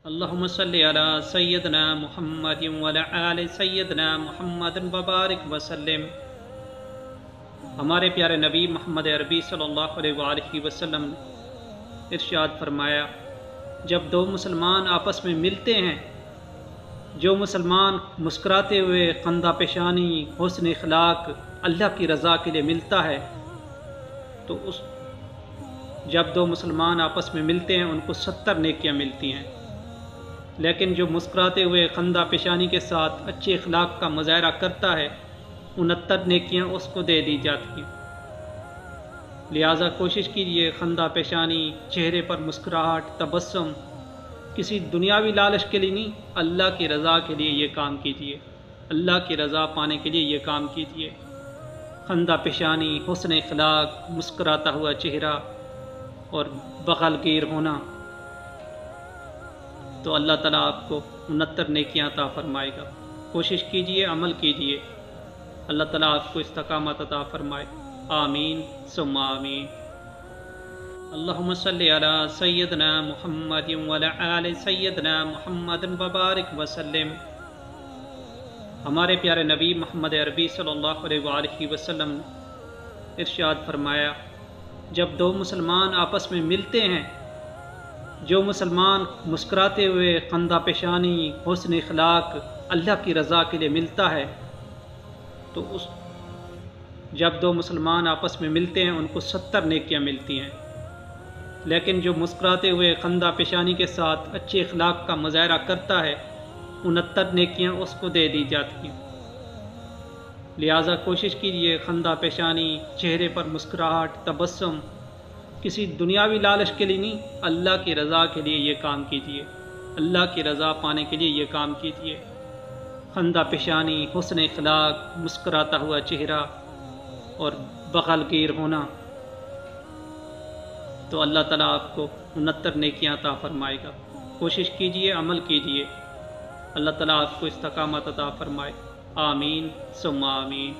اللہم صلی علی سیدنا محمد وعلی آل سیدنا محمد وبارک وسلم۔ ہمارے پیارے نبی محمد عربی صلی اللہ علیہ وآلہ وسلم ارشاد فرمایا، جب دو مسلمان آپس میں ملتے ہیں، جو مسلمان مسکراتے ہوئے خندہ پیشانی حسن اخلاق اللہ کی رضا کے لیے ملتا ہے، تو جب دو مسلمان آپس میں ملتے ہیں ان کو 70 نیکیاں ملتی ہیں، لیکن جو مسکراتے ہوئے خندہ پیشانی کے ساتھ اچھے اخلاق کا مظاہرہ کرتا ہے 69 نیکیاں اس کو دے دی جاتی ہیں۔ لہٰذا کوشش کیجیے خندہ پیشانی، چہرے پر مسکراہٹ، تبسم کسی دنیاوی لالچ کے لیے نہیں، اللہ کی رضا کے لیے یہ کام کیجیے، اللہ کی رضا پانے کے لیے یہ کام کیجیے۔ خندہ پیشانی، حسن اخلاق، مسکراتا ہوا چہرہ اور بغل گیر ہونا، تو اللہ تعالیٰ آپ کو 69 نیکیاں عطا فرمائے گا۔ کوشش کیجئے، عمل کیجئے، اللہ تعالیٰ آپ کو استقامت عطا فرمائے۔ آمین ثم آمین۔ اللہم صلی علی سیدنا محمد وعلی آل سیدنا محمد وبارک وسلم۔ ہمارے پیارے نبی محمد عربی صلی اللہ علیہ وآلہ وسلم ارشاد فرمایا، جب دو مسلمان آپس میں ملتے ہیں، جو مسلمان مسکراتے ہوئے خندہ پیشانی حسن اخلاق اللہ کی رضا کے لیے ملتا ہے، تو جب دو مسلمان آپس میں ملتے ہیں ان کو 70 نیکیاں ملتی ہیں، لیکن جو مسکراتے ہوئے خندہ پیشانی کے ساتھ اچھے اخلاق کا مظاہرہ کرتا ہے 69 نیکیاں اس کو دے دی جاتی ہیں۔ لہٰذا کوشش کیجیے خندہ پیشانی، چہرے پر مسکراہٹ، تبسم کسی دنیاوی لالچ کے لیے نہیں، اللہ کی رضا کے لیے یہ کام کیجیے، اللہ کی رضا پانے کے لیے یہ کام کیجیے۔ خندہ پیشانی، حسن اخلاق، مسکراتا ہوا چہرہ اور بغل گیر ہونا، تو اللہ تعالیٰ آپ کو 69 نیکیاں عطا فرمائے گا۔ کوشش کیجیے، عمل کیجیے، اللہ تعالیٰ آپ کو استقامت عطا فرمائے۔ آمین ثم آمین۔